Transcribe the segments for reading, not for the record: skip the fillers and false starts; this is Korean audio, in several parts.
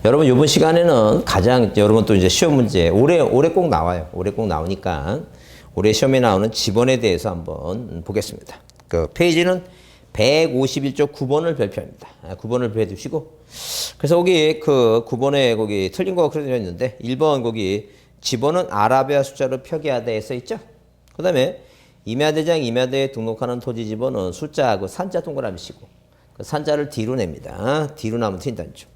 여러분 이번 시간에는 가장 여러분 또 이제 시험 문제 올해 꼭 나와요. 올해 꼭 나오니까 올해 시험에 나오는 지번에 대해서 한번 보겠습니다. 그 페이지는 151쪽 9번을 별표합니다. 9번을 별표해 두시고 그래서 거기 그 9번에 거기 틀린 거가 그려져 있는데 1번 거기 지번은 아라비아 숫자로 표기하다 써 있죠. 그 다음에 임야대장 임야대에 등록하는 토지 지번은 숫자 그 산자 동그라미 치고 그 산자를 뒤로 냅니다. 뒤로 나면 튄다는 점.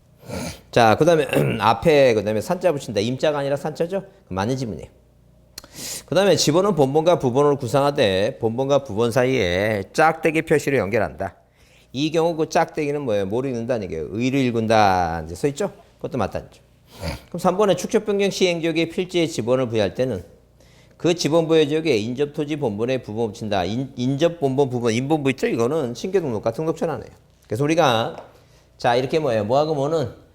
자, 그 다음에 앞에 그 다음에 산자 붙인다. 임자가 아니라 산자죠? 맞는 지문이에요. 그 다음에 지번은 본번과 부번을 구성하되 본번과 부번 사이에 짝대기 표시를 연결한다. 이 경우 그 짝대기는 뭐예요? 뭘 읽는다는 얘기예요? 의를 읽는다. 이제 써있죠? 그것도 맞다는 점. 그럼 3번에 축척변경 시행지역에 필지의 지번을 부여할 때는 그 지번 부여 지역에 인접토지 본번에 부번 붙인다. 인접 본번 부번 인본부 있죠? 이거는 신규 등록과 등록전환이에요. 그래서 우리가 자 이렇게 뭐예요? 뭐하고 뭐는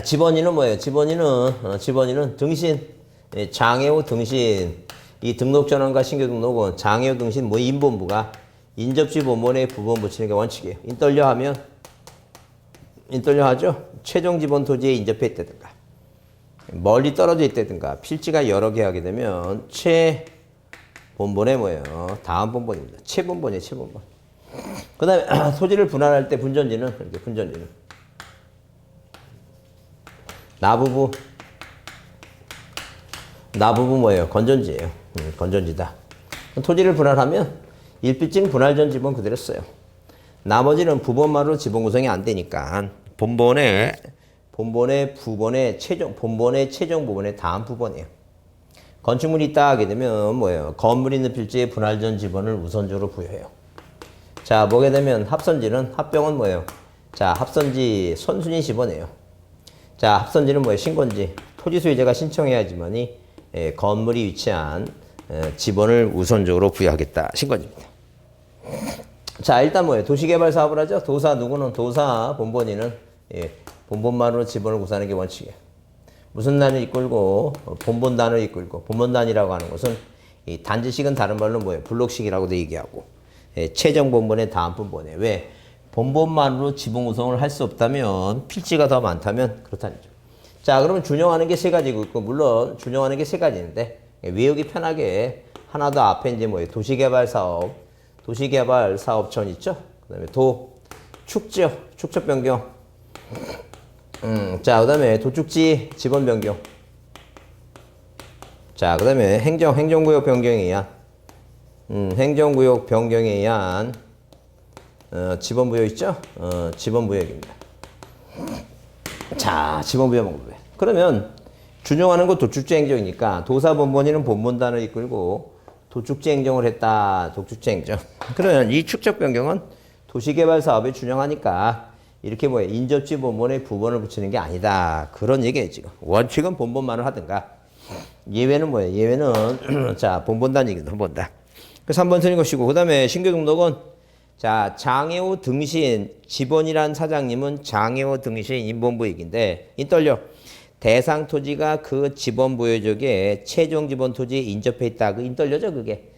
지번이는 뭐예요? 지번이는 등신 장애후 등신 이 등록전환과 신규 등록은 장애후 등신 뭐 인본부가 인접지 본번에 부번 붙이는 게 원칙이에요. 인떨려 하죠? 최종 지번 토지에 인접해 있다든가 멀리 떨어져 있다든가 필지가 여러 개 하게 되면 최 본번에 뭐예요? 다음 본번입니다. 최본번이에요. 최본번. 그 다음에 토지를 분할할 때 분전지는 이렇게 분전지는 나부부 뭐예요? 건전지예요. 건전지다. 토지를 분할하면 일필지는 분할 전 지번 그대로 써요. 나머지는 부번만으로 지번 구성이 안 되니까 본번의 부번의 최종 부번의 다음 부번이에요. 건축물이 있다 하게 되면 뭐예요? 건물 있는 필지에 분할 전 지번을 우선적으로 부여해요. 자, 보게 되면 합선지는 합병은 뭐예요? 자, 합선지 선순위 지번이에요. 자, 합선지는 뭐예요? 신건지. 토지 소유자가 신청해야지만이 건물이 위치한 지번을 우선적으로 부여하겠다. 신건지입니다. 자, 일단 뭐예요? 도시개발 사업을 하죠? 도사 누구는 도사 본번이는 본번만으로 지번을 구성하는 게 원칙이에요. 무슨 단을 이끌고 본번단을 이끌고 본번단이라고 하는 것은 이 단지식은 다른 말로 뭐예요? 블록식이라고도 얘기하고 최종 본번의 다음 본번에 왜 본번만으로 지번 구성을 할 수 없다면 필지가 더 많다면 그렇다는 거죠. 자, 그러면 준용하는 게 세 가지고 있고 물론 준용하는 게 세 가지인데 외우기 편하게 하나 더 앞에 이제 뭐예요? 도시개발 사업촌 있죠? 그다음에 축적 변경. 자, 그다음에 도축지 지번 변경. 자, 그다음에 행정구역 변경에 의한 행정구역 변경에 의한 지번부여 있죠? 지번부여입니다. 자, 지번부여 방법에. 그러면 준용하는 거 도축지 행정이니까 도사 본번이는 본번단을 이끌고 도축지 행정을 했다. 도축지 행정. 그러면 이 축적 변경은 도시개발 사업에 준용하니까 이렇게 뭐예요? 인접지 본번에 부번을 붙이는 게 아니다. 그런 얘기예요, 지금. 원칙은 본번만을 하든가. 예외는 뭐예요? 예외는 자, 본번단 본번단. 그래서 3번 틀린 것이고 그 다음에 신규 등록은 자, 장애후 등신 지번이란 사장님은 장애후 등신 인본부익인데 인떨려 대상 토지가 그 지번 부여지역에 최종 지번 토지에 인접해 있다. 그 인떨려죠, 그게.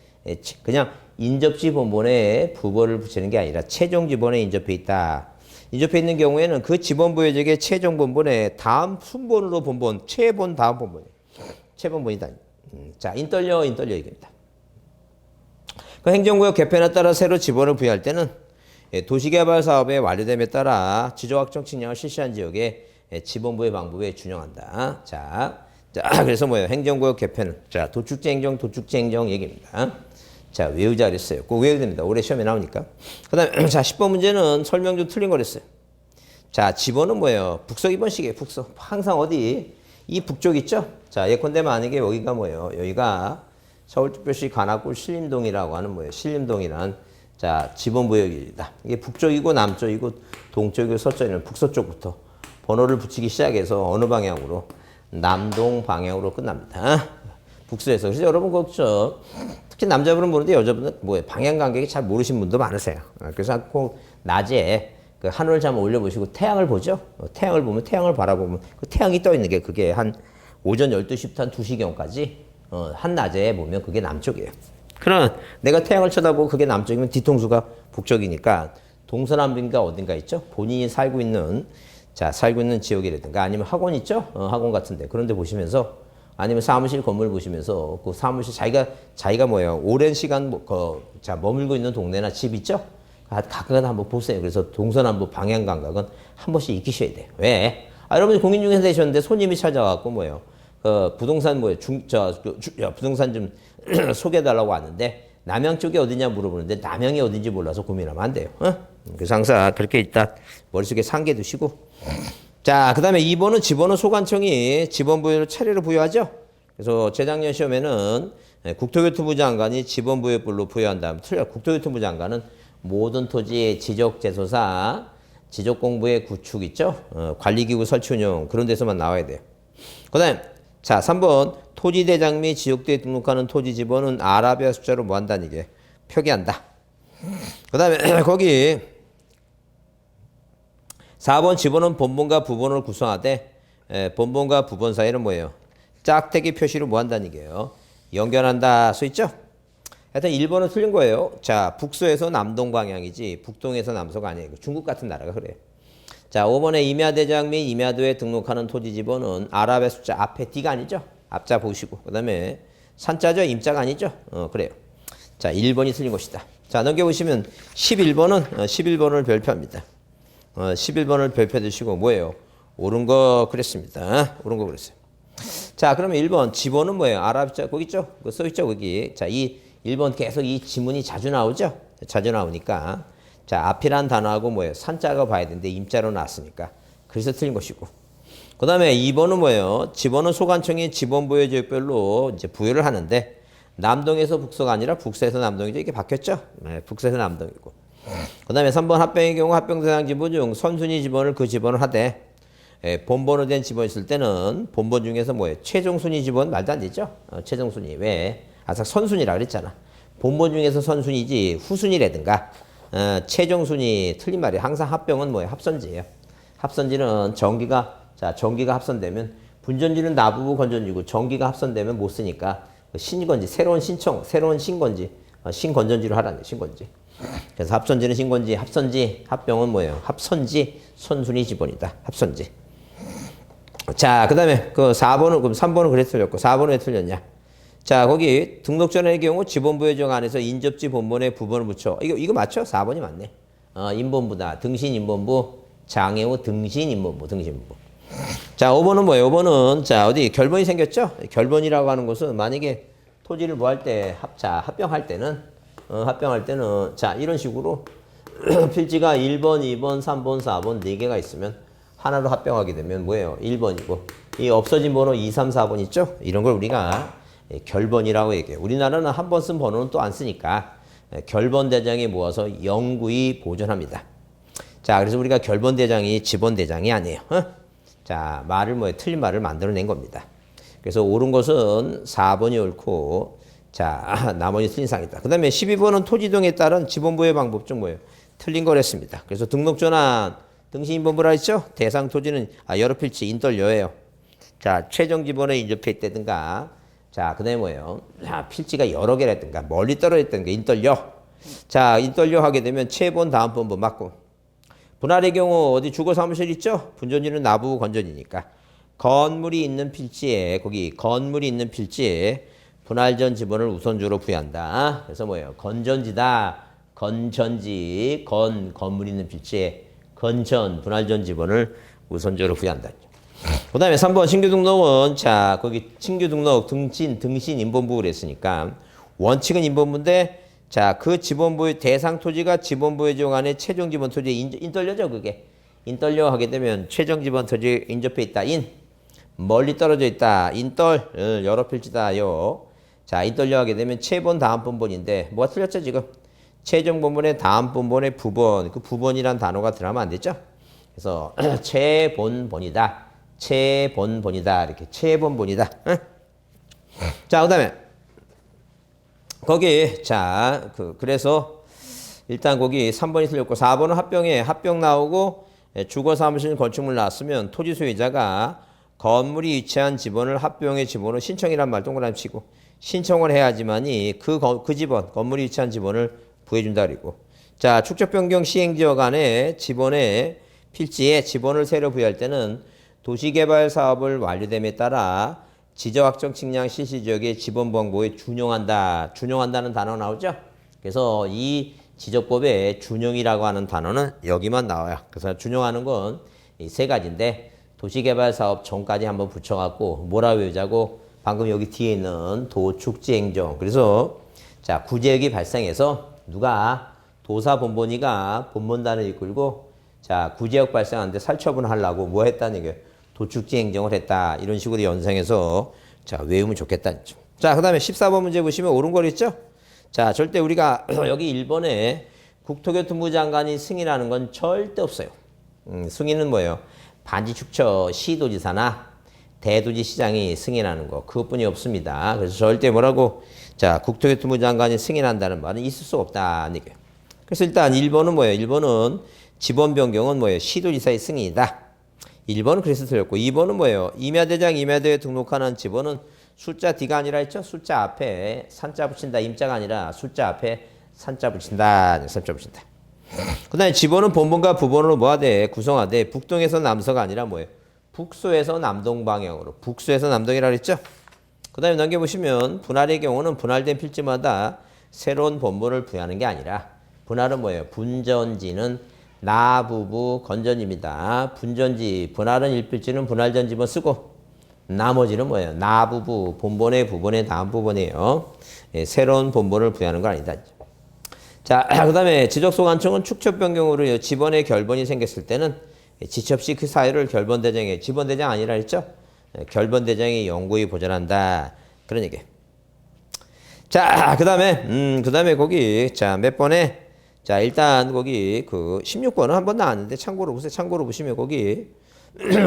그냥 인접지 본번에 부번을 붙이는 게 아니라 최종 지번에 인접해 있다. 인접해 있는 경우에는 그 지번 부여지역의 최종 본번에 다음 순번으로 본번, 최본 다음 본번이 최본번이다. 자, 인떨려 얘기입니다. 그 행정구역 개편에 따라 새로 지번을 부여할 때는 도시개발 사업의 완료됨에 따라 지적확정 측량을 실시한 지역에 지번부의 방법에 준용한다. 자, 그래서 뭐예요? 행정구역 개편은 자, 도축지 행정 얘기입니다. 자, 외우자 그랬어요. 꼭 외워야 됩니다. 올해 시험에 나오니까. 그 다음에 자, 10번 문제는 설명 좀 틀린 거랬어요. 자, 지번은 뭐예요? 북서 2번식이에요. 북서. 항상 어디? 이 북쪽 있죠? 자, 예컨대 만약에 여기가 뭐예요? 여기가 서울특별시 관악구 신림동이라고 하는 뭐예요? 신림동이란 자, 지번부여기입니다. 이게 북쪽이고 남쪽이고 동쪽이고 서쪽이면 북서쪽부터 번호를 붙이기 시작해서 어느 방향으로? 남동 방향으로 끝납니다. 북서에서. 그래서 여러분 그렇죠. 특히 남자분은 모르는데 여자분은 뭐예요? 방향 간격이 잘 모르시는 분도 많으세요. 그래서 꼭 낮에 그 하늘을 한번 올려보시고 태양을 보죠. 태양을 보면 태양을 바라보면 그 태양이 떠 있는 게 그게 한 오전 12시부터 한 2시경까지 한낮에 보면 그게 남쪽이에요. 그럼 내가 태양을 쳐다보고 그게 남쪽이면 뒤통수가 북쪽이니까 동서남북인가 어딘가 있죠. 본인이 살고 있는 자, 살고 있는 지역이라든가 아니면 학원 있죠? 학원 같은데. 그런데 보시면서 아니면 사무실 건물 보시면서 그 사무실 자기가 뭐예요? 오랜 시간 자, 머물고 있는 동네나 집 있죠? 가끔은 한번 보세요. 그래서 동서남북 방향 감각은 한 번씩 익히셔야 돼요. 왜? 여러분이 공인중개사 되셨는데 손님이 찾아와갖고 뭐예요? 부동산 부동산 좀 소개해달라고 왔는데 남양 쪽이 어디냐 물어보는데 남양이 어딘지 몰라서 고민하면 안 돼요. 그래서 항상 그렇게 일단 머릿속에 상게 두시고. 자, 그 다음에 2번은 지번은 소관청이 지번부여를 차례로 부여하죠. 그래서 재작년 시험에는 국토교통부 장관이 지번부여별로 부여한 다음 틀려. 국토교통부 장관은 모든 토지의 지적재소사, 지적공부의 구축 있죠. 관리기구 설치 운영 그런 데서만 나와야 돼요. 그 다음에 자 3번 토지대장 및 지역대에 등록하는 토지 지번은 아라비아 숫자로 뭐 한다는 게 표기한다. 그 다음에 거기 4번 지번은 본본과 부본을 구성하되 본본과 부본 사이는 뭐예요? 짝대기 표시로 뭐 한다는 얘기예요? 연결한다 써 있죠? 하여튼 1번은 틀린 거예요. 자, 북서에서 남동 방향이지 북동에서 남서가 아니에요. 중국 같은 나라가 그래요. 자, 5번에 임야대장 및 임야도에 등록하는 토지 지번은 아랍의 숫자 앞에 D가 아니죠? 앞자 보시고. 그 다음에 산자죠? 임자가 아니죠? 그래요. 자, 1번이 틀린 것이다. 자, 넘겨보시면 11번을 별표합니다. 11번을 별표 주시고 뭐예요? 옳은 거 그랬습니다. 옳은 거 그랬어요. 자, 그러면 1번 지번은 뭐예요? 아랍자 거기 있죠? 그거 써 있죠? 거기. 자, 이 1번 계속 이 지문이 자주 나오죠? 자주 나오니까 자, 앞이란 단어하고 뭐예요? 산자가 봐야 되는데 임자로 나왔으니까 그래서 틀린 것이고. 그 다음에 2번은 뭐예요? 지번은 소관청이 지번부여 지역별로 이제 부여를 하는데 남동에서 북서가 아니라 북서에서 남동이죠. 이게 바뀌었죠? 네, 북서에서 남동이고. 그 다음에 3번 합병의 경우 합병 대상 지번 중 선순위 지번을 그 지번을 하되 본번으로 된 지번이 있을 때는 본번 중에서 뭐예요? 최종 순위 지번 말도 안 되죠? 최종 순위. 왜? 아까 선순위라 그랬잖아. 본번 중에서 선순위지 후순위라든가 최종 순위 틀린 말이에요. 항상 합병은 뭐예요? 합선지예요. 합선지는 전기가 합선되면 분전지는 나부부 건전지고 전기가 합선되면 못 쓰니까 신건지 새로운 신건지 신건전지로 하라는 거예요. 신건지. 그래서 합선지는 신건지, 합선지, 합병은 뭐예요? 합선지, 선순위 지번이다. 합선지. 자, 그 다음에 그 4번은, 그럼 3번은 그래 틀렸고, 4번은 왜 틀렸냐? 자, 거기 등록전의 경우 지번부여정 안에서 인접지 본본에 부번을 붙여. 이거 맞죠? 4번이 맞네. 인본부다. 등신 인본부, 장애후 등신 인본부, 등신부. 자, 5번은 뭐예요? 5번은, 자, 어디 결번이 생겼죠? 결번이라고 하는 것은 만약에 토지를 뭐 할 때, 합병할 때는, 자, 이런 식으로 필지가 1번, 2번, 3번, 4번 4개가 있으면 하나로 합병하게 되면 뭐예요? 1번이고 이 없어진 번호 2, 3, 4번 있죠? 이런 걸 우리가 결번이라고 얘기해요. 우리나라는 한 번 쓴 번호는 또 안 쓰니까 결번 대장에 모아서 영구히 보존합니다. 자, 그래서 우리가 결번 대장이 지번 대장이 아니에요. 자, 틀린 말을 만들어낸 겁니다. 그래서 옳은 것은 4번이 옳고 자, 나머지 틀린 상이다. 그 다음에 12번은 토지등에 따른 지번부여 방법 중 뭐예요? 틀린 거랬습니다. 그래서 등록전환 등신인본부라 했죠? 대상 토지는 여러 필지 인떨려예요. 자, 최종 지번에 인접해 있다든가 자, 그 다음에 뭐예요? 자, 필지가 여러 개라든가 멀리 떨어져 있다든가 인떨려. 자, 인떨려 하게 되면 최본 다음 번부 맞고 분할의 경우 어디 주거 사무실 있죠? 분전지는 나부 건전이니까 건물이 있는 필지에 분할전 지번을 우선적으로 부여한다. 그래서 뭐예요? 건전지다. 건전지, 건물 있는 필지에 분할전 지번을 우선적으로 부여한다. 그 다음에 3번 신규 등록은 자, 거기 신규 등록 등신 인본부 그랬으니까 원칙은 인본부인데 자, 그 지번부의 대상 토지가 지번부의 정안에 최종 지번 토지에 인떨려죠, 그게. 인떨려 하게 되면 최종 지번 토지에 인접해 있다. 멀리 떨어져 있다. 여러 필지다요. 자, 인떨려 하게 되면 최본 다음 본본인데 뭐가 틀렸죠, 지금? 최종 본본의 다음 본본의 부본, 그 부본이란 단어가 들어가면 안 되죠? 그래서 최본본이다. 이렇게 최본본이다. 응? 자, 그다음에 거기 자, 그래서 일단 거기 3번이 틀렸고 4번은 합병 나오고 주거 사무실 건축물 나왔으면 토지 소유자가 건물이 위치한 지번을 합병의 지번으로 신청이란 말 동그라미 치고 신청을 해야지만이 그 지번 건물이 위치한 지번을 부여준다 그리고 자, 축적 변경 시행 지역 안에 지번에 필지에 지번을 새로 부여할 때는 도시개발 사업을 완료됨에 따라 지적확정 측량 실시 지역의 지번 방법에 준용한다. 준용한다는 단어 나오죠? 그래서 이 지적법에 준용이라고 하는 단어는 여기만 나와요. 그래서 준용하는 건 이 세 가지인데 도시개발 사업 전까지 한번 붙여갖고 뭐라 외우자고 방금 여기 뒤에 있는 도축지행정. 그래서 자 구제역이 발생해서 누가 도사본본이가 본본단을 이끌고 자 구제역 발생하는데 살처분을 하려고 뭐 했다는 얘기예요. 도축지행정을 했다. 이런 식으로 연상해서 자 외우면 좋겠다. 자 그다음에 14번 문제 보시면 옳은 거 있죠? 자 절대 우리가 여기 1번에 국토교통부 장관이 승인하는 건 절대 없어요. 승인은 뭐예요? 반지축처 시도지사나 대도시시장이 승인하는 거 그것뿐이 없습니다. 그래서 절대 뭐라고 자 국토교통부 장관이 승인한다는 말은 있을 수 없다는 얘기예요. 그래서 일단 1번은 뭐예요? 1번은 지번 변경은 뭐예요? 시도지사의 승인이다. 1번은 그래서 틀렸고 2번은 뭐예요? 임야대장 임야대에 등록하는 지번은 숫자 D가 아니라 했죠? 숫자 앞에 산자 붙인다. 임자가 아니라 숫자 앞에 산자 붙인다. 산자 붙인다. 그 다음에 지번은 본본과 부본으로 뭐하되 구성하되 북동에서 남서가 아니라 뭐예요? 북서에서 남동 방향으로 북서에서 남동이라고 했죠? 그 다음에 넘겨보시면 분할의 경우는 분할된 필지마다 새로운 본본을 부여하는 게 아니라 분할은 뭐예요? 분전지는 나부부 건전입니다. 분전지 분할은 일필지는 분할전 지번 쓰고 나머지는 뭐예요? 나부부 본본의 부본의 다음 부분이에요. 예, 새로운 본본을 부여하는 건 아니다. 자, 그 다음에 지적소관청은 축척 변경으로 지번의 결번이 생겼을 때는 지첩시 그 사유를 결번대장에 지번대장 아니라 했죠? 결번대장이 영구히 보전한다. 그런 얘기. 자, 그 다음에 거기 자 몇 번에 자 일단 거기 그 16번은 한 번 나왔는데 참고로 보세요. 참고로 보시면 거기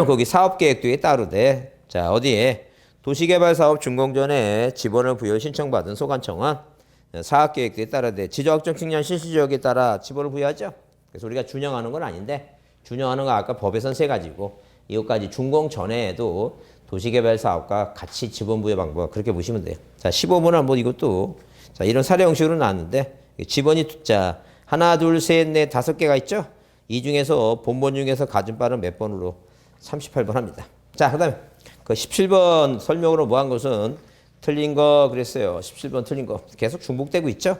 거기 사업계획도에 따르되 자 어디에 도시개발사업 준공 전에 지번을 부여 신청받은 소관청은 사업계획도에 따르되 지적확정 측량 실시지역에 따라 지번을 부여하죠. 그래서 우리가 준용하는 건 아닌데 준용하는 거 아까 법에선 세 가지고 이것까지 준공 전에도 도시개발사업과 같이 지번 부여 방법 그렇게 보시면 돼요. 자 15번은 한번 이것도 자 이런 사례 형식으로 나왔는데 지번이 자 하나 둘 셋 넷 다섯 개가 있죠. 이 중에서 본본 중에서 가진 바는 몇 번으로 38번 합니다. 자 그다음에 그 17번 설명으로 뭐 한 것은 틀린 거 그랬어요. 17번 틀린 거 계속 중복되고 있죠.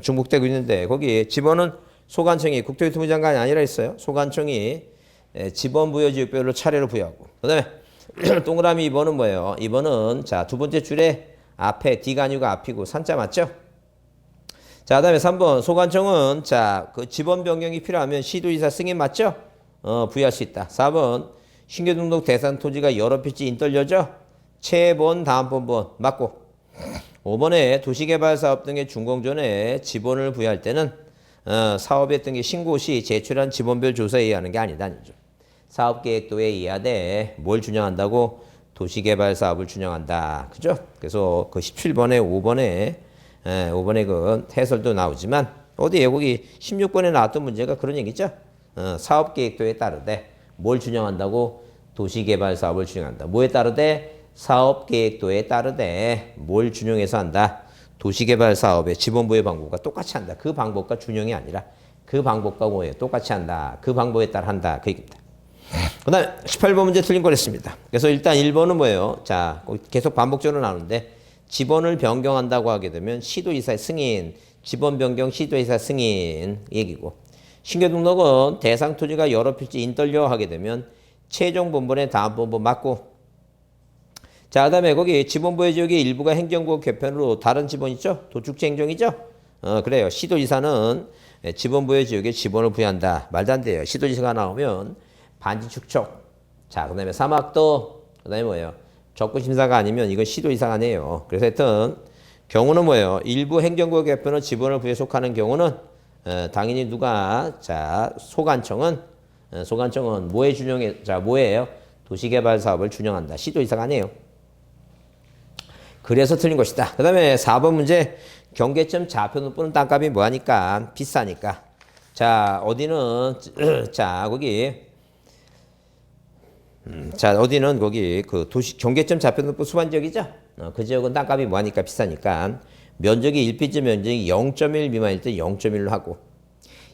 중복되고 있는데 거기 지번은 소관청이 국토교통부 장관이 아니라 있어요. 소관청이 지번 부여 지역별로 차례로 부여하고 그다음에 동그라미 2번은 뭐예요? 2번은 자 두 번째 줄에 앞에 D가 아니고 앞이고 산자 맞죠? 자 그다음에 3번 소관청은 자 그 지번 변경이 필요하면 시도지사 승인 맞죠? 부여할 수 있다. 4번 신규 등록 대상 토지가 여러 필지 인떨려져 채본 다음 본본 맞고 5번에 도시개발사업 등의 준공 전에 지번을 부여할 때는 사업에 등의 신고 시 제출한 지번별 조사에 의하는 게 아니다. 사업계획도에 의하되 뭘 준용한다고? 도시개발사업을 준용한다. 그죠? 그래서 그 17번에 5번에 그 해설도 나오지만 어디에 거기 16번에 나왔던 문제가 그런 얘기죠. 사업계획도에 따르되 뭘 준용한다고? 도시개발사업을 준용한다. 뭐에 따르되? 사업계획도에 따르되 뭘 준용해서 한다? 도시개발사업의 지번부의 방법과 똑같이 한다. 그 방법과 준용이 아니라 그 방법과 뭐예요? 똑같이 한다. 그 방법에 따라 한다. 그 얘기입니다. 그 다음에 18번 문제 틀린 거랬습니다. 그래서 일단 1번은 뭐예요? 자, 계속 반복적으로 나오는데 지번을 변경한다고 하게 되면 시도지사의 승인, 지번 변경 시도지사 승인 얘기고 신규 등록은 대상 토지가 여러 필지 인떨려 하게 되면 최종 본본의 다음 본본 맞고 자, 그 다음에 거기 지번부의 지역의 일부가 행정구역 개편으로 다른 지번 있죠? 도축지 행정이죠? 그래요. 시도지사는 지번부의 지역에 지번을 부여한다. 말도 안 돼요. 시도지사가 나오면 반지축척. 자, 그 다음에 사막도, 그 다음에 뭐예요? 적구심사가 아니면 이건 시도지사가 아니에요. 그래서 하여튼 경우는 뭐예요? 일부 행정구역 개편은 지번을 부여에 속하는 경우는 당연히 누가 자 소관청은 뭐에 준용해? 자, 뭐예요? 도시개발사업을 준용한다. 시도지사가 아니에요. 그래서 틀린 것이다. 그 다음에 4번 문제 경계점 좌표 높은 땅값이 뭐하니까? 비싸니까. 자 어디는 자 거기 자 어디는 거기 그 도시 경계점 좌표 높은 수반 지역이죠? 그 지역은 땅값이 뭐하니까 비싸니까 면적이 1피지 면적이 0.1 미만일 때 0.1로 하고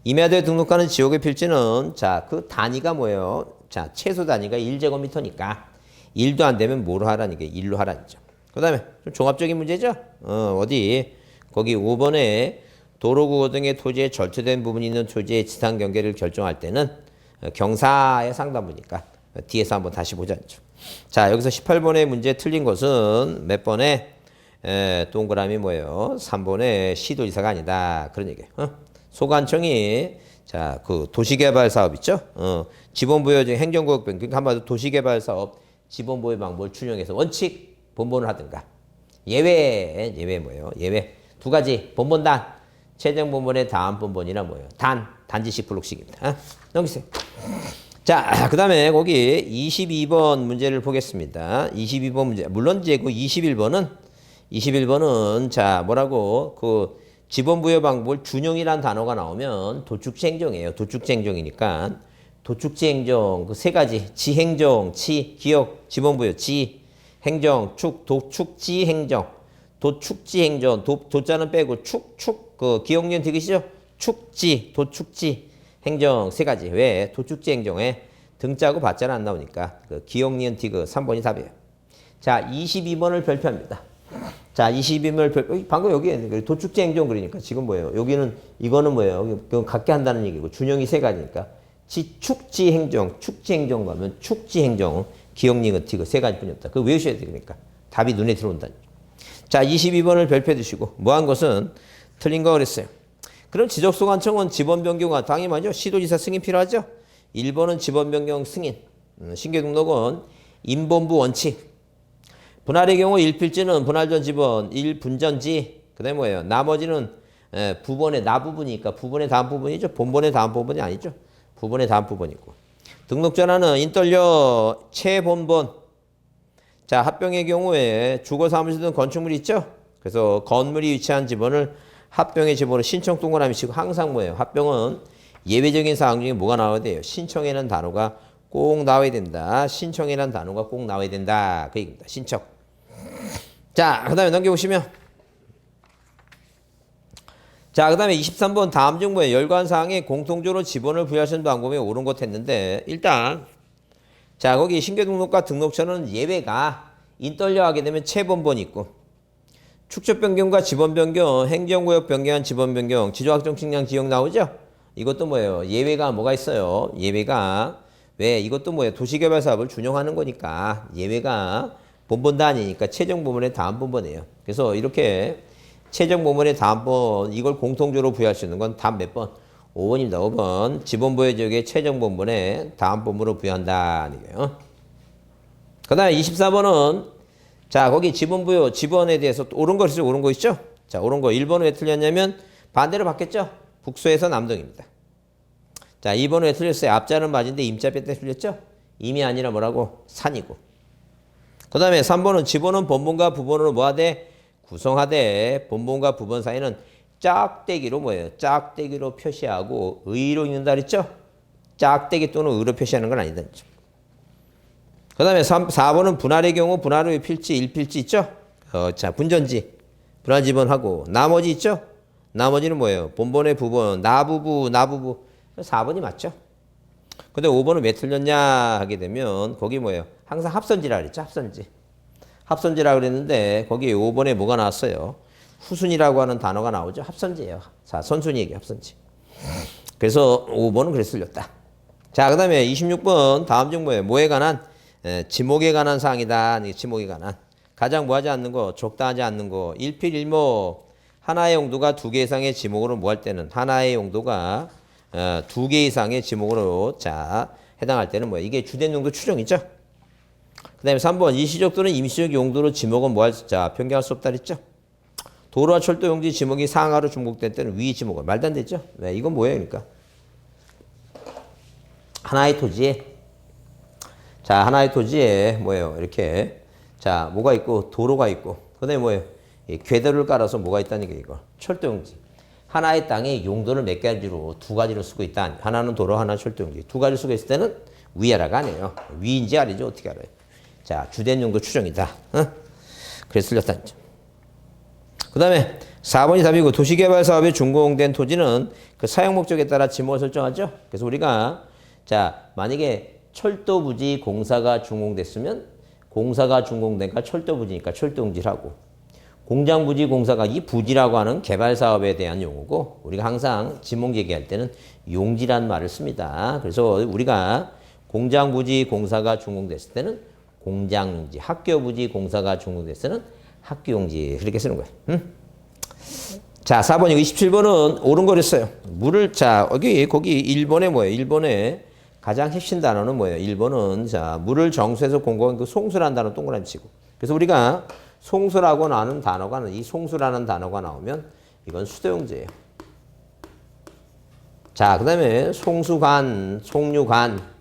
임야도에 등록하는 지역의 필지는 자, 그 단위가 뭐예요? 자, 최소 단위가 1제곱미터니까 1도 안 되면 뭐로 하라는 게 1로 하라는 죠. 그다음에 좀 종합적인 문제죠. 어디 거기 5번에 도로구호 등의 토지에 절투된 부분이 있는 토지의 지상 경계를 결정할 때는 경사의 상단부니까 뒤에서 한번 다시 보자죠. 자, 여기서 18번의 문제 틀린 것은 몇 번에 동그라미 뭐예요? 3번에 시도지사가 아니다. 그런 얘기예요. 소관청이 자, 그 도시개발 사업 있죠? 지번부여 중 행정구역 변경, 그러니까 한마디로 도시개발 사업 지번부여 방법을 준용해서 원칙 본본을 하든가. 예외 뭐예요? 예외 두 가지 본본단 최종 본본의 다음 본본이나 뭐예요? 단지식 블록식입니다. 넘기세요. 자, 그 다음에 거기 22번 문제를 보겠습니다. 22번 문제. 물론 이제 그 21번은 자, 뭐라고 그 지번부여 방법을 준용이란 단어가 나오면 도축지 행정이에요. 도축지 행정이니까 도축지 행정 그 세 가지 지행정, 기억, 지번부여, 행정, 도축지 행정, 도축지 행정, 도자는 빼고 그 기억년 디귿이죠? 도축지 행정 세 가지. 왜? 도축지 행정에 등자고 받자는 안 나오니까 그 기억년 디귿 3번이 답이에요. 자, 22번을 별표합니다. 자, 22번을 방금 여기 도축지 행정 그러니까 지금 뭐예요? 여기는 이거는 뭐예요? 이거 갖게 한다는 얘기고 준용이 세 가지니까 축지 행정 가면 축지 행정 기억니은 디귿 세 가지뿐이 없다. 그거 외우셔야 돼. 그러니까 답이 눈에 들어온다. 자, 22번을 별표해 두시고 뭐한 것은 틀린 거 그랬어요. 그럼 지적소관청은 지번 변경과 당연히 말이죠. 시도지사 승인 필요하죠. 1번은 지번 변경 승인. 신규 등록은 임본부 원칙. 분할의 경우 1필지는 분할 전 지번 1분전지. 그다음에 뭐예요? 나머지는 부본의 나부분이니까 부본의 다음 부분이죠. 본본의 다음 부분이 아니죠. 부본의 다음 부분이고. 등록전화는 인떨려 최본본. 자, 합병의 경우에 주거 사무실 등 건축물이 있죠. 그래서 건물이 위치한 지번을 합병의 지번으로 신청 동그라미 치고 항상 뭐예요? 합병은 예외적인 사항 중에 뭐가 나와야 돼요? 신청이라는 단어가 꼭 나와야 된다. 신청이라는 단어가 꼭 나와야 된다. 그 얘기입니다. 신청. 자, 그 다음에 넘겨보시면 자, 그 다음에 23번 다음 중 뭐예요? 열관사항에 공통적으로 지번을 부여하시는 방법이 옳은 것 했는데 일단 자, 거기 신규등록과 등록처는 예외가 인떨려 하게 되면 최본본이 있고 축적 변경과 지번 변경, 행정구역 변경한 지번 변경, 지조학정 측량 지역 나오죠? 이것도 뭐예요? 예외가 뭐가 있어요? 예외가 왜? 이것도 뭐예요? 도시개발 사업을 준용하는 거니까 예외가 본본도 아니니까 최종 본본의 다음 본본이에요. 그래서 이렇게 최종 본본의 다음 본 이걸 공통적으로 부여할 수 있는 건 답 몇 번? 5번입니다. 5번 지번부여 지역의 최종 본본의 다음 본본으로 부여한다는 얘기예요. 그 다음에 24번은 자, 거기 지번부여, 지번에 대해서 또 옳은 거 있죠? 옳은 거 있죠? 자, 옳은 거 1번은 왜 틀렸냐면 반대로 바뀌었죠? 북서에서 남동입니다. 자, 2번은 왜 틀렸어요? 앞자는 맞은데 임자 뺐때 틀렸죠? 임이 아니라 뭐라고? 산이고. 그 다음에 3번은 지번은 본본과 부본으로 뭐하되? 구성하되 본본과 부본 사이는 짝대기로 뭐예요? 짝대기로 표시하고 의로 읽는다 그랬죠? 짝대기 또는 의로 표시하는 건 아니다. 그 다음에 4번은 분할의 경우 분할의 필지 1필지 있죠? 자, 분전지 분할 지번하고 나머지 있죠? 나머지는 뭐예요? 본본의 부본 나부부 4번이 맞죠? 근데 5번은 왜 틀렸냐 하게 되면 거기 뭐예요? 항상 합선지라 그랬죠? 합선지라 그랬는데 거기 5번에 뭐가 나왔어요? 후순이라고 하는 단어가 나오죠? 합선지예요. 자, 선순위 얘기 합선지. 그래서 5번은 그래서 틀렸다. 자, 그 다음에 26번 다음 중 뭐예요? 뭐에 관한? 지목에 관한 사항이다. 지목에 관한. 가장 뭐하지 않는 거? 적당하지 않는 거. 1필 1목. 하나의 용도가 2개 이상의 지목으로 뭐할 때는 하나의 용도가 2개 이상의 지목으로 자 해당할 때는 뭐야? 이게 주된 용도 추정이죠. 그 다음에 3번 일시적 또는 임시적 용도로 지목은 뭐할 자 변경할 수 없다 그랬죠. 도로와 철도 용지 지목이 상하로 중복될 때는 위 지목은 말도 안 되죠. 네, 이건 뭐예요? 그러니까 하나의 토지에 자, 하나의 토지에 뭐예요? 이렇게 자, 뭐가 있고 도로가 있고 그다음에 뭐예요? 궤도를 깔아서 뭐가 있다는 게 이거. 철도용지. 하나의 땅에 용도를 몇 가지로 두 가지로 쓰고 있다. 하나는 도로, 하나는 철도용지. 두 가지로 쓰고 있을 때는 위아래가 아니에요. 위인지 아래인지 어떻게 알아요? 자, 주된 용도 추정이다. 그래서 틀렸다는 점. 그 다음에 4번이 답이고 도시개발 사업에 준공된 토지는 그 사용 목적에 따라 지목을 설정하죠. 그래서 우리가 자 만약에 철도 부지 공사가 준공됐으면 공사가 준공되니까 철도 부지니까 철도 용지라고 공장 부지 공사가 이 부지라고 하는 개발 사업에 대한 용어고 우리가 항상 지목 얘기할 때는 용지란 말을 씁니다. 그래서 우리가 공장 부지 공사가 준공됐을 때는 공장 용지, 학교 부지 공사가 준공됐을 때는 학교 용지 그렇게 쓰는 거예요. 응? 자, 4번이고 27번은 옳은 거랬어요. 물을, 자, 거기 1번에 뭐예요? 1번에 가장 핵심 단어는 뭐예요? 1번은, 자, 물을 정수해서 공급한 그 송수라는 단어 동그라미 치고. 그래서 우리가 송수라고 나는 단어가, 이 송수라는 단어가 나오면 이건 수도용지예요. 자, 그 다음에 송수관, 송유관.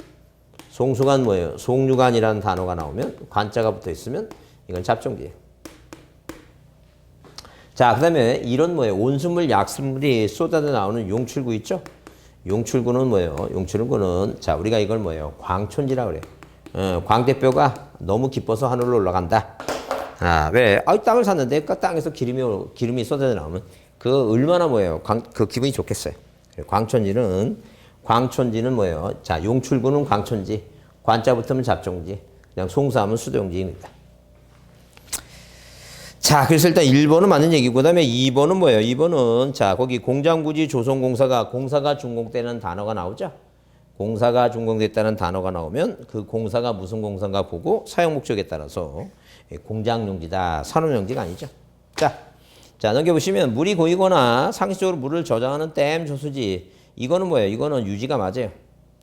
송수관 뭐예요? 송유관이라는 단어가 나오면 관자가 붙어 있으면 이건 잡종지예요. 자, 그 다음에 이런 뭐예요? 온수물, 약수물이 쏟아져 나오는 용출구 있죠? 용출구는 뭐예요? 용출구는, 자, 우리가 이걸 뭐예요? 광촌지라 그래요. 광대뼈가 너무 깊어서 하늘로 올라간다. 아, 왜? 아, 땅을 샀는데 그 땅에서 기름이 쏟아져 나오면 그 얼마나 뭐예요? 그 기분이 좋겠어요. 광촌지는 뭐예요? 자, 용출구는 광촌지, 관자 붙으면 잡종지, 그냥 송수하면 수도용지입니다. 자, 그래서 일단 1번은 맞는 얘기고, 그 다음에 2번은 뭐예요? 2번은, 자, 거기 공장부지 공사가 준공되는 단어가 나오죠? 공사가 준공됐다는 단어가 나오면 그 공사가 무슨 공사인가 보고 사용 목적에 따라서 공장용지다, 산업용지가 아니죠. 자, 넘겨보시면 물이 고이거나 상시적으로 물을 저장하는 댐 저수지. 이거는 뭐예요? 이거는 유지가 맞아요.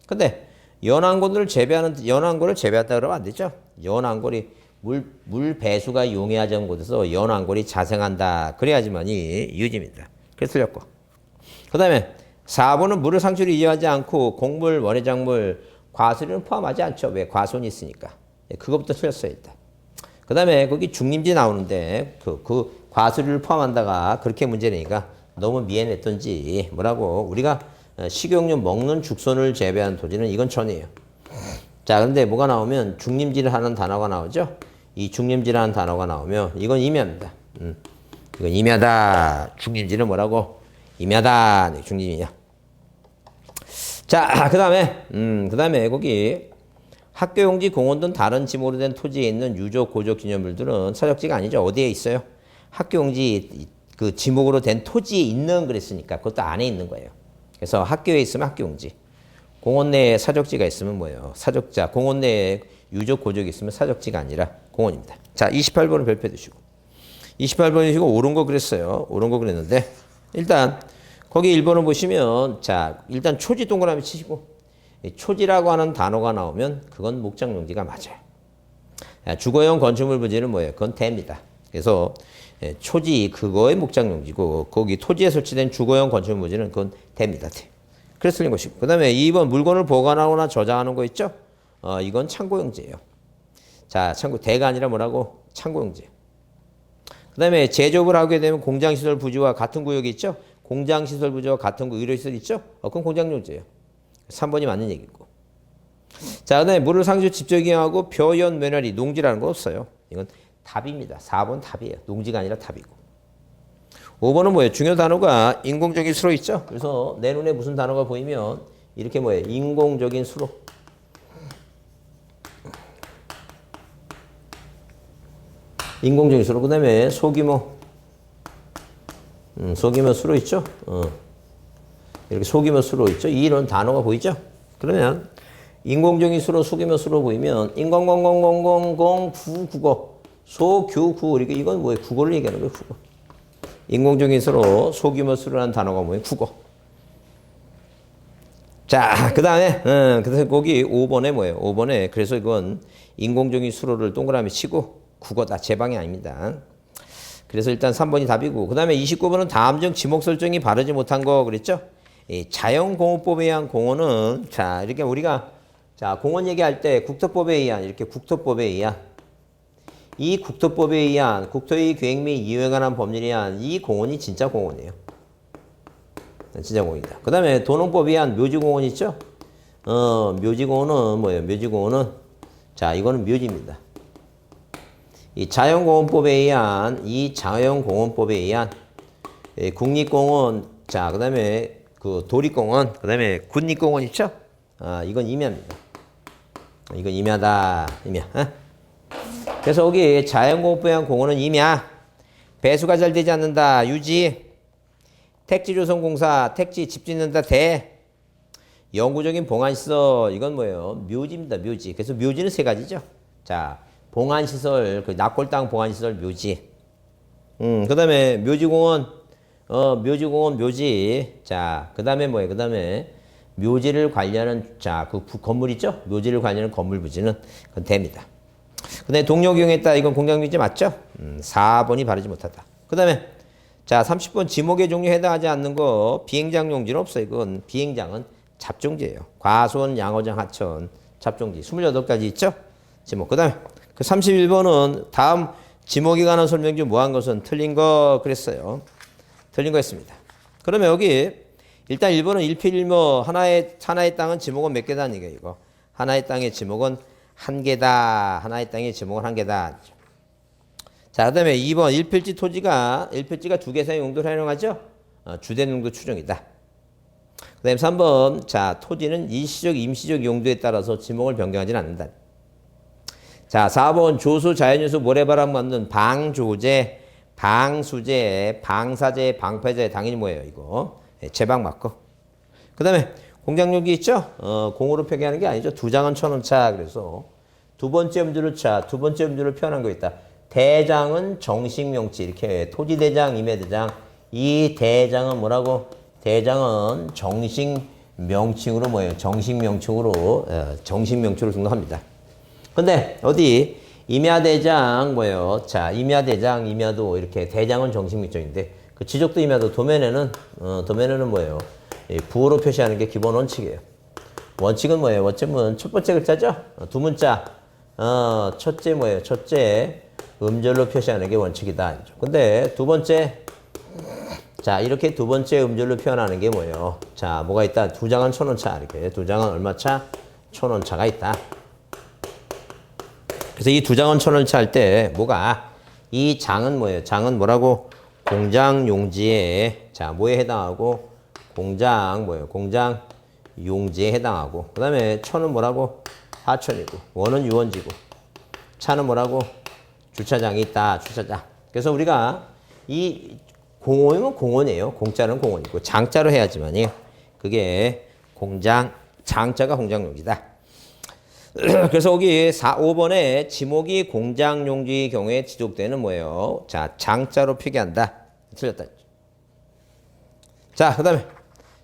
근데 연안골을 재배한다 그러면 안 되죠? 연안골이 물 배수가 용이하지 않은 곳에서 연안골이 자생한다. 그래야지만이 유지입니다. 그래서 틀렸고. 그 다음에 4번은 물을 상수로 이용하지 않고 곡물, 원해작물, 과수류는 포함하지 않죠. 왜? 과수원이 있으니까. 그것부터 틀렸어요, 일단. 그 다음에 거기 중림지 나오는데 그 과수류를 포함한다가 그렇게 문제내니까 너무 미해냈던지 뭐라고 우리가 식용유 먹는 죽순을 재배한 토지는 이건 전이에요. 자, 근데 뭐가 나오면 중림지를 하는 단어가 나오죠? 이 중림지라는 단어가 나오면 이건 임야입니다. 이건 임야다. 중림지는 뭐라고? 임야다. 네, 중림이야. 자, 그 다음에 거기 학교용지, 공원 등 다른 지목으로 된 토지에 있는 유적, 고적, 기념물들은 사적지가 아니죠. 어디에 있어요? 학교용지 그 지목으로 된 토지에 있는 그랬으니까 그것도 안에 있는 거예요. 그래서 학교에 있으면 학교용지. 공원 내에 사적지가 있으면 뭐예요? 사적자. 공원 내에 유적, 고적이 있으면 사적지가 아니라 공원입니다. 자, 28번은 별표 두시고. 28번이시고 옳은 거 그랬어요. 옳은 거 그랬는데 일단 거기 1번을 보시면 자, 일단 초지 동그라미 치시고 초지라고 하는 단어가 나오면 그건 목장용지가 맞아요. 주거용 건축물 부지는 뭐예요? 그건 대입니다. 그래서 초지 그거의 목장용지고 거기 토지에 설치된 주거용 건축물 부지는 그건 대입니다. 대. 그래서 틀린 것이고. 그 다음에 2번 물건을 보관하거나 저장하는 거 있죠? 이건 창고용지예요. 자, 대가 아니라 뭐라고? 창고용지. 그 다음에 제조업을 하게 되면 공장시설 부지와 같은 구역이 있죠? 공장시설 부지와 같은 의료시설 있죠? 그건 공장용지예요. 3번이 맞는 얘기고. 자, 그 다음에 물을 상주 직접 이용하고 표현 면허리 농지라는 거 없어요. 이건 답입니다. 4번 답이에요. 농지가 아니라 답이고. 5번은 뭐예요? 중요 단어가 인공적인 수로 있죠? 그래서 내 눈에 무슨 단어가 보이면 이렇게 뭐예요? 인공적인 수로. 인공적인 수로. 그 다음에 소규모. 소규모 수로 있죠? 이렇게 소규모 수로 있죠? 이런 단어가 보이죠? 그러면 인공적인 수로 소규모 수로 보이면 인공공공공공공 구국어 소교구 이건 뭐예요? 국어를 얘기하는 거예요. 국어. 인공적인 수로 소규모 수로라는 단어가 뭐예요? 국어. 자, 그 다음에 그래서 거기 5번에 뭐예요? 5번에 그래서 이건 인공적인 수로를 동그라미 치고 국어다. 제 방이 아닙니다. 그래서 일단 3번이 답이고 그 다음에 29번은 다음 중 지목 설정이 바르지 못한 거 그랬죠? 자연공업법에 의한 공원은 자 이렇게 우리가 자 공원 얘기할 때 국토법에 의한 이렇게 국토법에 의한 이 국토법에 의한 국토의 계획 및 이용에 관한 법률에 의한 이 공원이 진짜 공원이에요. 진짜 공원이다. 그 다음에 도농법에 의한 묘지공원 있죠? 묘지공원은 뭐예요? 묘지공원은 자 이거는 묘지입니다. 이 자연공원법에 의한 국립공원, 자, 그 다음에 그 도립공원, 그 다음에 군립공원 있죠? 아, 이건 임야입니다. 이건 임야다, 임야. 어? 그래서 여기 자연공원법에 의한 공원은 임야. 배수가 잘 되지 않는다, 유지. 택지조성공사, 택지 집 짓는다, 대. 영구적인 봉안시설, 이건 뭐예요? 묘지입니다, 묘지. 그래서 묘지는 세 가지죠. 자, 봉안시설, 그 납골당 봉안시설, 묘지. 그 다음에 묘지공원, 묘지. 자, 그 다음에 뭐예요? 그 다음에 묘지를 관리하는, 자, 그 건물 있죠? 묘지를 관리하는 건물 부지는 그건 됩니다. 그 다음에 동력 이용했다. 이건 공장묘지 맞죠? 4번이 바르지 못하다. 그 다음에, 자, 30번 지목의 종류에 해당하지 않는 거, 비행장 용지는 없어요. 이건 비행장은 잡종지예요. 과수원, 양어장, 하천, 잡종지. 28가지 있죠? 지목. 그 다음에, 그 31번은 다음 지목에 관한 설명 중 뭐한 것은 틀린 거 그랬어요. 틀린 거 했습니다. 그러면 여기 일단 1번은 일필일모 하나의 땅은 지목은 몇 개다 이게 이거. 하나의 땅의 지목은 한 개다. 하나의 땅의 지목은 한 개다. 자, 그다음에 2번 일필지 토지가 두 개 이상의 용도를 활용하죠. 주된 용도 추정이다. 그다음에 3번 자, 토지는 일시적 임시적 용도에 따라서 지목을 변경하지는 않는다. 자, 4번 조수 자연요소 모래바람 맞는 방조제, 방수제, 방사제, 방패제 당연히 뭐예요 이거. 제방 맞고. 그 다음에 공장용지 있죠? 공으로 표기하는 게 아니죠. 2장은 1,000원차. 그래서 두 번째 음주를 표현한 거 있다. 대장은 정식명치. 이렇게 토지대장, 임야대장. 이 대장은 뭐라고? 대장은 정식명칭으로 뭐예요? 정식명칭으로 등록합니다. 근데 어디 임야대장 뭐예요? 자, 임야대장, 임야도 이렇게 대장은 정식명칭인데 그 지적도 임야도 도면에는 뭐예요? 부호로 표시하는 게 기본 원칙이에요. 원칙은 뭐예요? 원칙은 첫 번째 글자죠? 두 문자. 첫째 뭐예요? 첫째 음절로 표시하는 게 원칙이다. 근데 두 번째 자, 이렇게 두 번째 음절로 표현하는 게 뭐예요? 자, 뭐가 있다? 2장은 1,000원차. 이렇게 2장은 얼마차? 1,000원차가 있다. 그래서 이 2장은 1,000원차 할 때 뭐가 이 장은 뭐예요? 장은 뭐라고? 공장 용지에 자, 뭐에 해당하고? 공장 뭐예요? 공장 용지에 해당하고. 그다음에 천은 뭐라고? 하천이고. 원은 유원지고. 차는 뭐라고? 주차장이 있다. 주차장. 그래서 우리가 이 공원이면 공원이에요. 공자는 공원이고 장자로 해야지만이 그게 공장 장자가 공장 용지다. 그래서 여기 5번에 지목이 공장 용지의 경우에 지적되는 뭐예요? 자, 장자로 표기한다. 틀렸다. 자, 그다음에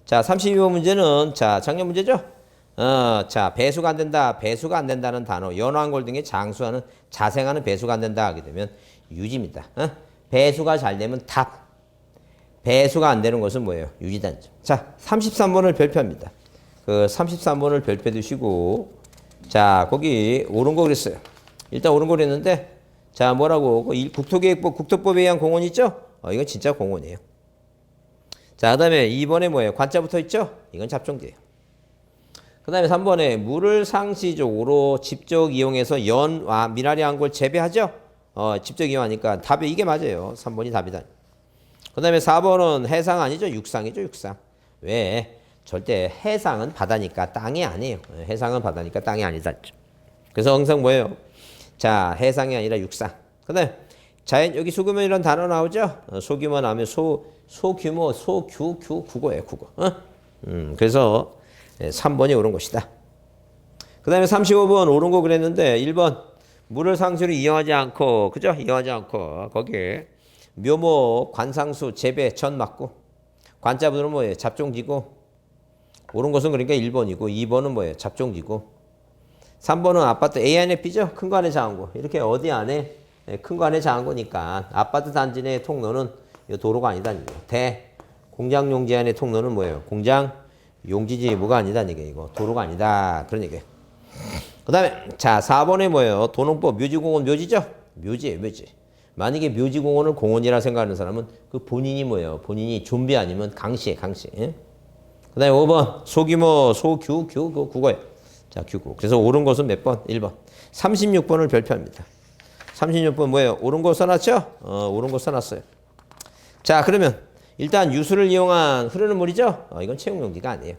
자, 32번 문제는 자, 작년 문제죠? 자, 배수가 안 된다. 배수가 안 된다는 단어. 연화한골 등의 장수하는 자생하는 배수가 안 된다 하게 되면 유지입니다. 배수가 잘 되면 답. 배수가 안 되는 것은 뭐예요? 유지단죠. 자, 33번을 별표합니다. 그 33번을 별표 두시고 자, 거기 옳은 거 그랬어요. 일단 옳은 거 그랬는데 자, 뭐라고? 국토계획법, 국토법에 의한 공원 있죠? 이건 진짜 공원이에요. 자, 그 다음에 2번에 뭐예요? 관자 붙어 있죠? 이건 잡종지예요. 그 다음에 3번에 물을 상시적으로 직접 이용해서 연와 미나리 한골 재배하죠? 직접 이용하니까 답이 이게 맞아요. 3번이 답이다. 그 다음에 4번은 해상 아니죠? 육상이죠, 육상. 왜? 절대 해상은 바다니까 땅이 아니에요. 해상은 바다니까 땅이 아니다. 그래서 항상 뭐예요? 자, 해상이 아니라 육상. 그 다음에 자연, 여기 소규모이라는 단어 나오죠? 소규모 나오면 소규모, 국어예요, 국어. 그래서 3번이 옳은 것이다. 그 다음에 35번 옳은 거 그랬는데 1번 물을 상수로 이용하지 않고, 그죠? 이용하지 않고, 거기에 묘목, 관상수, 재배, 전 맞고, 관자분은 뭐예요? 잡종지고, 옳은 것은 그러니까 1번이고, 2번은 뭐예요? 잡종지고, 3번은 아파트 A 안에 B죠? 큰 거 안에 작은 거. 이렇게 어디 안에, 큰 거 안에 작은 거니까, 아파트 단지 내 통로는 도로가 아니다. 공장 용지 안의 통로는 뭐예요? 공장 용지지 뭐가 아니다. 이거 도로가 아니다. 그런 얘기예요. 그 다음에, 자, 4번에 뭐예요? 도농법, 묘지공원, 묘지죠? 묘지예요, 묘지. 만약에 묘지공원을 공원이라 생각하는 사람은 그 본인이 뭐예요? 본인이 좀비 아니면 강시에 강시. 예? 그 다음에 5번 소규모 소규 국어예요. 자, 규구. 그래서 옳은 것은 몇 번? 1번. 36번을 별표합니다. 36번 뭐예요? 옳은 거 써놨죠? 옳은 거 써놨어요. 자, 그러면 일단 유수를 이용한 흐르는 물이죠? 이건 채용용지가 아니에요.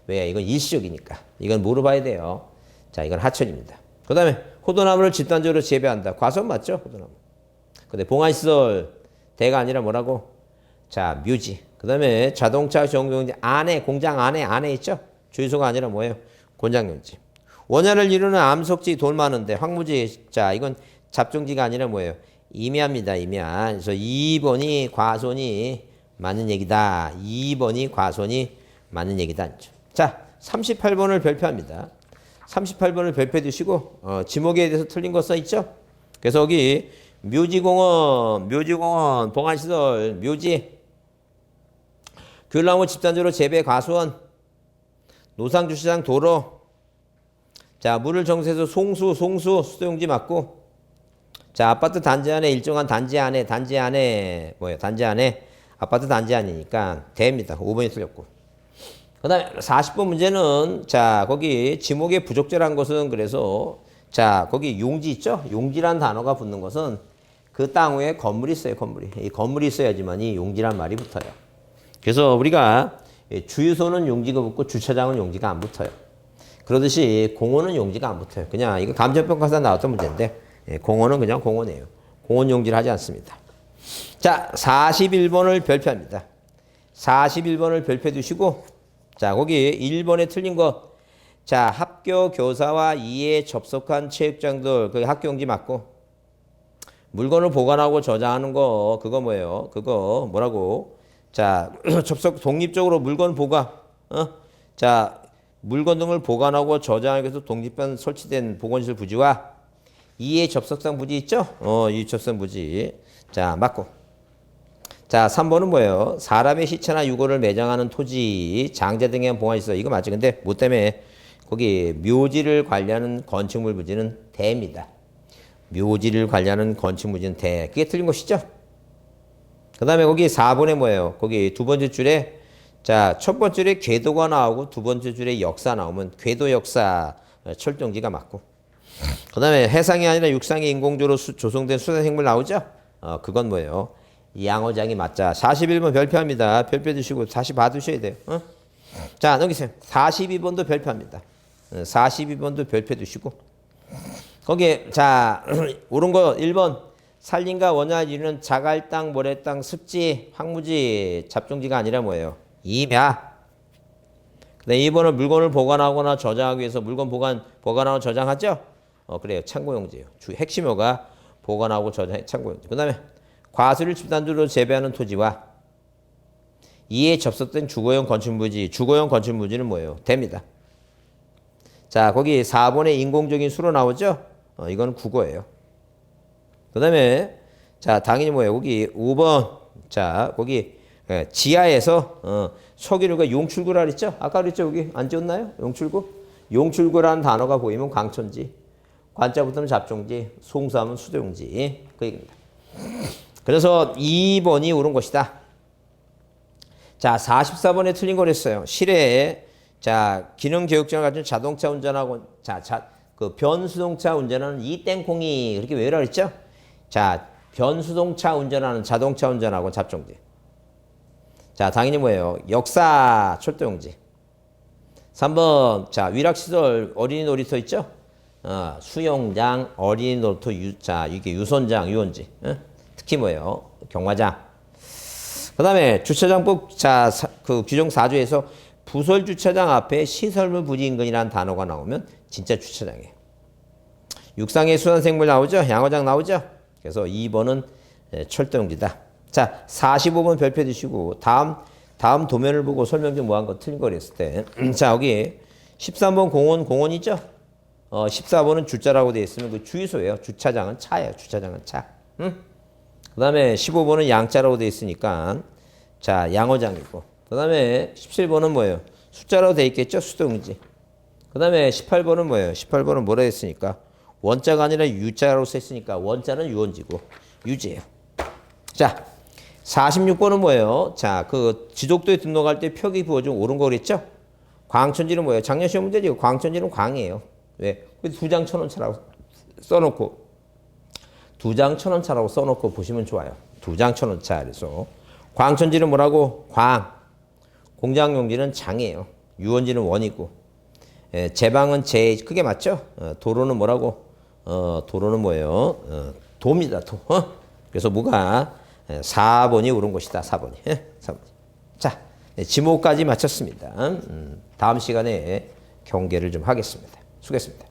왜? 이건 일시적이니까. 이건 뭐로 봐야 돼요? 자, 이건 하천입니다. 그 다음에 호도나무를 집단적으로 재배한다. 과수원 맞죠? 호도나무. 근데 봉안시설 대가 아니라 뭐라고? 자, 묘지. 그 다음에 자동차 정비용지 안에, 공장 안에 있죠? 주유소가 아니라 뭐예요? 공장용지. 원자를 이루는 암석지 돌 많은데 황무지. 자, 이건 잡종지가 아니라 뭐예요? 임야입니다. 임야. 그래서 2번이 과손이 맞는 얘기다. 2번이 과손이 맞는 얘기다. 자, 38번을 별표합니다. 38번을 별표해 두시고 지목에 대해서 틀린 거 써있죠? 그래서 여기 묘지공원, 봉안시설, 묘지, 귤나무 집단적으로 재배 과수원, 노상주차장 도로, 자, 물을 정수해서 송수, 수도용지 맞고, 자, 아파트 단지 안에 일정한 단지 안에 뭐예요? 단지 안에 아파트 단지 안이니까 대입니다. 5번이 틀렸고. 그 다음에 40번 문제는 자, 거기 지목에 부적절한 것은 그래서 자, 거기 용지 있죠? 용지란 단어가 붙는 것은 그 땅 위에 건물이 있어요. 이 건물이 있어야지만 이 용지란 말이 붙어요. 그래서 우리가 주유소는 용지가 붙고 주차장은 용지가 안 붙어요. 그러듯이 공원은 용지가 안 붙어요. 그냥 이거 감정평가사 나왔던 문제인데 공원은 그냥 공원이에요. 공원 용지를 하지 않습니다. 자, 41번을 별표합니다. 41번을 별표해 두시고 자, 거기 1번에 틀린 거. 자, 학교 교사와 이에 접속한 체육장들 그 학교 용지 맞고 물건을 보관하고 저장하는 거 그거 뭐예요? 그거 뭐라고? 자, 접속 독립적으로 물건 보관. 자, 물건 등을 보관하고 저장하기 위해서 독립한 설치된 보건시설 부지와 이에 접속상 부지 있죠? 이 접속 부지. 자, 맞고. 자, 3번은 뭐예요? 사람의 시체나 유골을 매장하는 토지, 장제 등에 의한 봉안시설. 이거 맞죠? 근데 뭐 때문에 거기 묘지를 관리하는 건축물 부지는 대입니다. 묘지를 관리하는 건축물 부지는 대. 그게 틀린 것이죠? 그 다음에 거기 4번에 뭐예요? 거기 두 번째 줄에 자, 첫 번째 줄에 궤도가 나오고 두 번째 줄에 역사 나오면 궤도 역사 철동지가 맞고. 그 다음에 해상이 아니라 육상이 인공적으로 조성된 수산생물 나오죠? 그건 뭐예요? 양어장이 맞자. 41번 별표합니다. 별표 주시고 다시 봐두셔야 돼요. 자, 넘기세요. 42번도 별표합니다. 42번도 별표 두시고. 거기에 자, 옳은 거 1번. 산림과 원야를 이루는 자갈 땅, 모래 땅, 습지, 황무지, 잡종지가 아니라 뭐예요? 임야. 근데 2번은 물건을 보관하거나 저장하기 위해서 물건 보관하고 저장하죠? 그래요. 창고용지예요. 주 핵심어가 보관하고 저장 창고용지. 그다음에 과수를 집단적으로 재배하는 토지와 이에 접속된 주거용 건축물지. 주거용 건축물지는 뭐예요? 됩니다. 자, 거기 4번에 인공적인 수로 나오죠? 이건 국어예요. 그 다음에 자, 당연히 뭐예요? 거기 5번. 자, 거기 지하에서 석유류가 용출구라 그랬죠? 아까 그랬죠? 여기 안 지웠나요? 용출구? 용출구라는 단어가 보이면 광천지, 관자부터는 잡종지, 송수하면 수도용지. 그 얘기입니다. 그래서 2번이 옳은 것이다. 자, 44번에 틀린 거랬어요. 실외에 자, 기능교육증을 가진 자동차 운전하고 그 변수동차 운전하는 이 땡콩이 그렇게 왜라 그랬죠? 자, 변수동차 운전하는 자동차 운전하고 잡종지. 자, 당연히 뭐예요? 역사 철도용지. 3번 자, 위락시설 어린이 놀이터 있죠? 수영장, 어린이 놀이터, 자, 이게 유선장, 유원지. 특히 뭐예요? 경마장. 그 다음에 주차장법 자, 그 규정 4조에서 부설 주차장 앞에 시설물 부지 인근이라는 단어가 나오면 진짜 주차장이에요. 육상의 수산생물 나오죠? 양어장 나오죠? 그래서 2번은 철도용지다. 자, 45번 별표 주시고 다음 도면을 보고 설명 좀 뭐 한 거 틀린 거 그랬을 때 자, 여기 13번 공원이죠? 14번은 주자라고 되어 있으면 그 주유소예요. 주차장은 차예요. 주차장은 차. 그 다음에 15번은 양자라고 되어 있으니까 자, 양어장이고. 그 다음에 17번은 뭐예요? 숫자라고 되어 있겠죠? 수동이지. 그 다음에 18번은 뭐예요? 18번은 뭐라 했으니까 원자가 아니라 유자로 썼으니까 원자는 유원지고 유지예요. 자, 46번은 뭐예요? 자, 그 지독도에 등록할 때 표기 부호중 옳은 거 그랬죠? 광천지는 뭐예요? 작년 시험 문제지. 광천지는 광이에요. 왜? 두 장 천원짜라고 써놓고 두 장 천 원짜라고 써놓고 보시면 좋아요. 두 장 천 원짜. 그래서 광천지는 뭐라고? 광. 공장용지는 장이에요. 유원지는 원이고. 제방은 제. 그게 맞죠? 도로는 뭐라고? 도로는 뭐예요? 도입니다. 도. 그래서 뭐가? 4번이 옳은 것이다. 4번이. 4번이. 자, 지목까지 마쳤습니다. 다음 시간에 경계를 좀 하겠습니다. 수고했습니다.